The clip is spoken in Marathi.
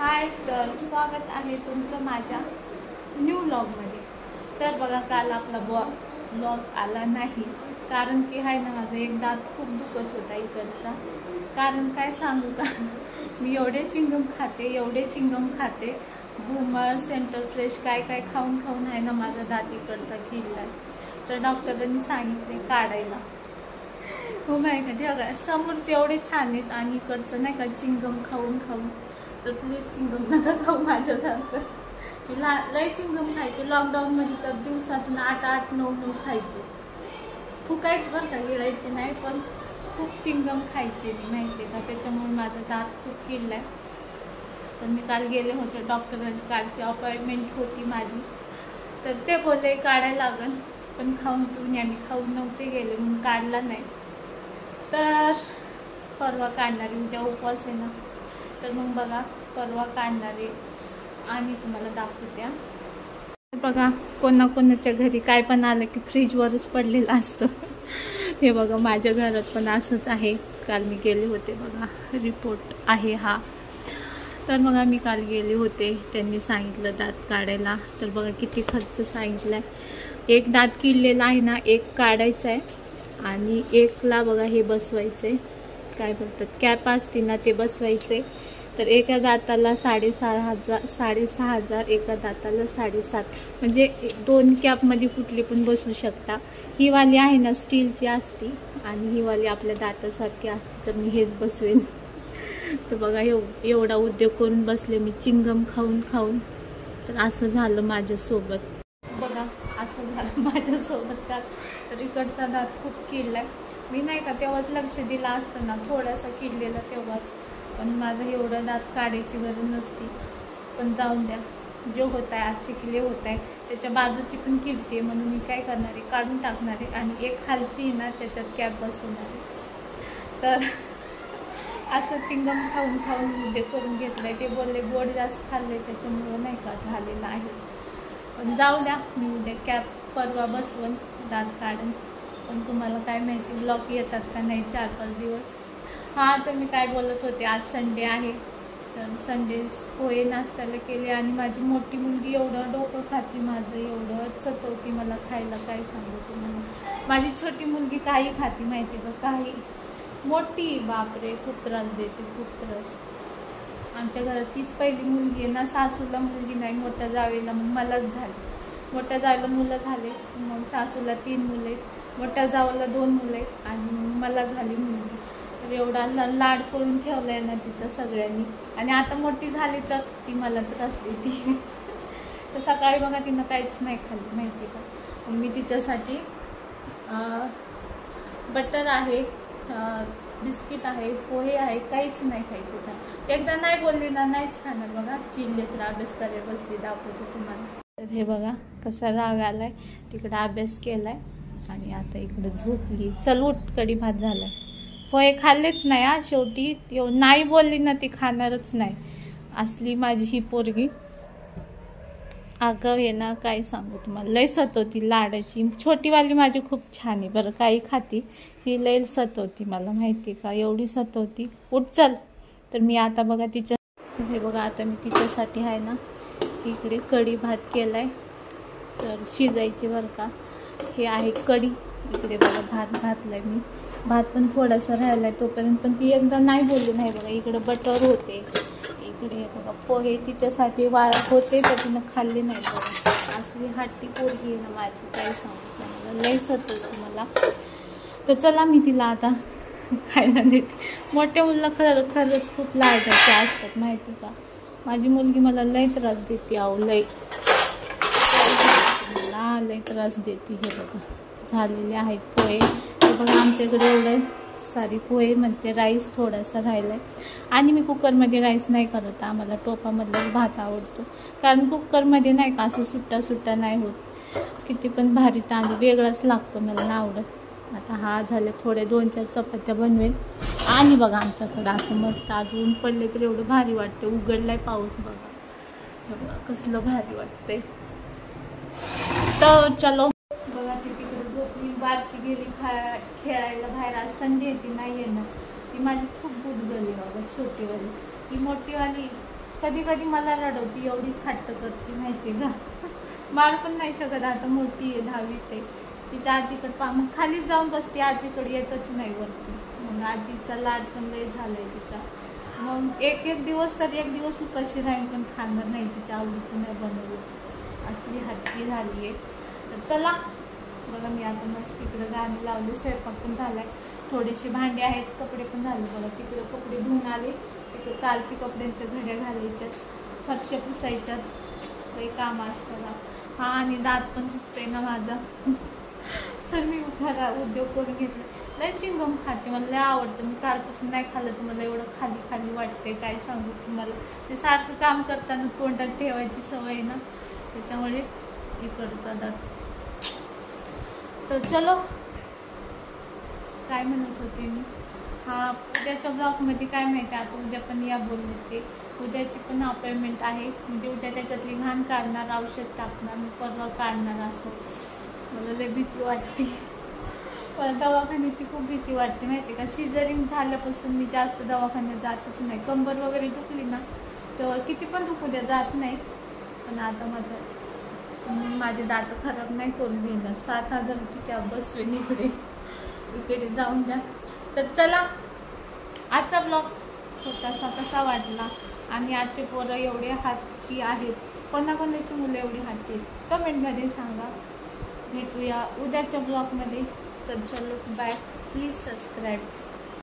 हाय, तर स्वागत आहे तुमचं माझ्या न्यू व्लॉगमध्ये। तर बघा, काल आपला व्लॉग आला नाही कारण की आहे ना, माझा एक दात खूप दुखत होता इकडचा। कारण काय सांगू का, मी एवढे चिंगम खाते बूमर सेंटर फ्रेश काय काय खाऊन खाऊन आहे ना, माझा दात इकडचा किडला आहे। तर डॉक्टरांनी सांगितले काढायला। हो माय गॉड, बघा समोरचे एवढे छान आहेत आणि इकडचं नाही का चिंगम खाऊन खाऊन। तर प्लीज चिंगम नका खाऊ माझ्यासारखं। मी लय चिंगम खायचे लॉकडाऊनमध्ये, तर दिवसातून 8-9 खायचे। फुकायचे बरं का, गिळायचे नाही, पण खूप चिंगम खायचे मी, माहिती आहे का। त्याच्यामुळे माझा दात खूप किडला आहे। तर मी काल गेले होते डॉक्टरांनी, कालची अपॉइंटमेंट होती माझी। तर ते बोलले काढायला लागेल, पण खाऊन पिऊन या। मी खाऊन नव्हते गेले म्हणून काढला नाही। तर परवा काढणारी, उद्या उपवास आहे ना, तर मग बघा परवा काढणारे आणि तुम्हाला दाखवत्या। बघा कोणाच्या घरी काय पण आलं की फ्रीजवरच पडलेलं असतं। हे बघा माझ्या घरात पण असंच आहे। काल मी गेले होते, बघा रिपोर्ट आहे हा। तर बघा मी काल गेले होते, त्यांनी सांगितलं दात काढायला। तर बघा किती खर्च सांगितलाय। एक दात किडलेला आहे ना, एक काढायचा आहे आणि एकला बघा हे बसवायचे, काय बोलतात कॅप असते ना, ते बसवायचे। तर एका दाताला 6,500 एका दाताला 7,500, म्हणजे 2 कॅपमध्ये कुठली पण बसू शकता। ही वाली आहे ना स्टीलची असती आणि ही वाली आपल्या दातासारखी असते, तर मी हेच बसवेन। तर बघा एवढा उद्योग करून बसले मी चिंगम खाऊन खाऊन। तर असं झालं माझ्यासोबत, बघा असं झालं माझ्यासोबत का। तर इकडचा दात खूप किडलाय। मी नाही का तेव्हाच लक्ष दिलं असतं ना, थोडासा किडलेला तेव्हाच, पण माझं एवढं दात काढायची गरज नसती। पण जाऊन द्या, जो होत आहे आजचे किल्ले होत आहे, त्याच्या बाजूची पण किडते म्हणून मी काय करणार आहे, काढून टाकणार आहे आणि एक खालची ना त्याच्यात कॅप बसवणार आहे। तर असं चिंगम खाऊन खाऊन उद्योग करून घेतलंय। ते बोलले गोड जास्त खाल्ले त्याच्यामुळं नाही का झालेलं आहे। पण जाऊ द्या, मी उद्या कॅप परवा बसवून दात काढून। पण तुम्हाला काय माहिती ब्लॉग येतात का नाही 4-5 दिवस। हां, तर मी काय बोलत होते, आज संडे आहे, तर संडे पोहे नाश्त्याला केले। आणि माझी मोठी मुलगी एवढं डोकं खाती माझं, एवढं सतवती मला खायला, काय सांगू तुम्हाला। माझी छोटी मुलगी काही खाती माहिती का, काही। मोठी बापरे खूप त्रास देते, खूप त्रास। आमच्या घरात तीच पहिली मुलगी आहे ना, सासूला मुलगी नाही, मोठ्या जावेला मग मलाच झाली। मोठ्या जावेला मुलं झाले, मग सासूला 3 मुलं आहेत, मोठ्या जावेला 2 मुलं आहेत आणि मला झाली मुलगी। तर एवढा लाड करून ठेवला आहे ना तिचा सगळ्यांनी। आणि आता मोठी झाली तर ती मला त्रास देते। तर सकाळी बघा तिनं काहीच नाही खाल्लं माहिती का। मग मी तिच्यासाठी बटर आहे, बिस्किट आहे, पोहे आहे, काहीच नाही खायचं तर एकदा नाही बोलली ना नाहीच खाणार। बघा चिल्ले तर अभ्यास करायला बसली, दाखवतो तुम्हाला। तर हे बघा कसा राग आलाय, तिकडं अभ्यास केलाय आणि आता इकडं झोपली। चल उठ, कढी भात झालाय। पोहे खाल्लेच नाही हा, शेवटी नाही बोलली ना ती खाणारच नाही। असली माझी ही पोरगी अगं आहे ना, काय सांगू तुम्हाला, लय सतवती लाडाची। छोटीवाली माझी खूप छान आहे बरं, काही खाती, ही लय सतवती मला माहिती का, एवढी सतवती। उठ चल। तर मी आता बघा हे बघा आता मी तिच्यासाठी आहे ना इकडे कढी भात केलाय, तर शिजायची बरं का। हे आहे कढी, इकडे बघा भात घातलाय मी। भात पण थोडासा राहिलाय तोपर्यंत, पण ती एकदा नाही बोलली नाही। बघा इकडे बटर होते, इकडे बघा पोहे तिच्यासाठी होते, तर तिनं खाल्ले नाही। बघा असली हट्टी पोरगी आहे ना माझी, काय सांगू तुम्हाला, लय सतवते मला। तर चला मी तिला आता खायला देते। मोठ्या मुलीला खरंच खूप लाडाचे असतात माहिती का। माझी मुलगी मला लय त्रास देते, अहो लय त्रास देते। हे बघा झालेले आहेत पोहे। हे बघा आमच्याकडे एवढं सारी पोहे म्हणते, राईस थोडासा राहिलाय। आणि मी कुकरमध्ये राईस नाही करत, आम्हाला टोपामधलाच भात आवडतो। कारण कुकरमध्ये नाही का असं सुट्टा नाही होत, किती पण भारी तांदूळ वेगळाच लागतो, मला नाही आवडत। आता हा झाले थोडे 2-4 चपात्या बनवेल। आणि बघा आमच्याकडं असं मस्त आज ऊन पडले तर एवढं भारी वाटते, उघडलाय पाऊस बघा, बघा कसलं भारी वाटतंय। तर चलो बघा ती तिकडे झोपली, बारकी गेली खेळायला बाहेर। आज संडे ती नाही आहे ना, ती माझी खूप गुड गर्ल आहे बघा, छोटीवाली। ही मोठीवाली कधी कधी मला रडवती, एवढीच हट्ट करते माहिती का. मार पण नाही शकत, आता मोठी आहे 10वीत आहे. तिच्या आजीकडे मग खाली जाऊन बसते, आजीकडे येतच नाही वरती. मग आजीचा लाड पण लय झालाय तिचा. मग एक दिवस तर एक दिवस उपाशी राहील पण खाणार नाही, तिच्या आवडीचं नाही बनवलं. असली हट्टी झाली आहे. तर चला बघा, मी आता मस्त तिकडं गाणी लावली, स्वयंपाक पण झालाय, थोडीशी भांडी आहेत, कपडे पण झाले बघा. तिकडे कपडे धुवून आले, तिकडे कालची कपड्यांच्या घड्या घालायच्यात, फरशा पुसायच्यात, काही काम असतात. हा आणि दात पण दुखतोय ना माझा. तर मी घरा उद्योग करून घेतला. लय चिंगम खाते, मला लय आवडतं. मी कालपासून नाही खाल्लं तर मला एवढं खाली खाली वाटते, काय सांगू तुम्हाला. ते सारखं काम करताना तोंडात ठेवायची सवय ना, त्याच्यामुळे इकडचा दात. तर चलो, काय म्हणत होते मी. हा, उद्याच्या ब्लॉगमध्ये काय माहिती, आता उद्या पण या बोलले ते. उद्याची पण अपॉइंटमेंट आहे, म्हणजे उद्या त्याच्यातली घाण काढणार, औषध टाकणार, परवा काढणार. असं मला लय भीती वाटते. मला दवाखान्याची खूप भीती वाटते माहिती का. सिझरिंग झाल्यापासून मी जास्त दवाखान्यात जातच नाही. कंबर वगैरे दुखली ना तेव्हा किती पण दुखू द्या, जात नाही. पण आता माझे दात खराब नाही करून घेणार. 7,000ची कॅब बसवेन इकडे जाऊन द्या. तर चला, आजचा ब्लॉग छोटासा कसा वाटला आणि आजचे पोरं एवढे हट्टी आहेत, कोणाकोणाची मुलं एवढी हट्टी आहेत, कमेंटमध्ये सांगा. भेटूया उद्याच्या ब्लॉगमध्ये. तर चलो बाय. Please subscribe.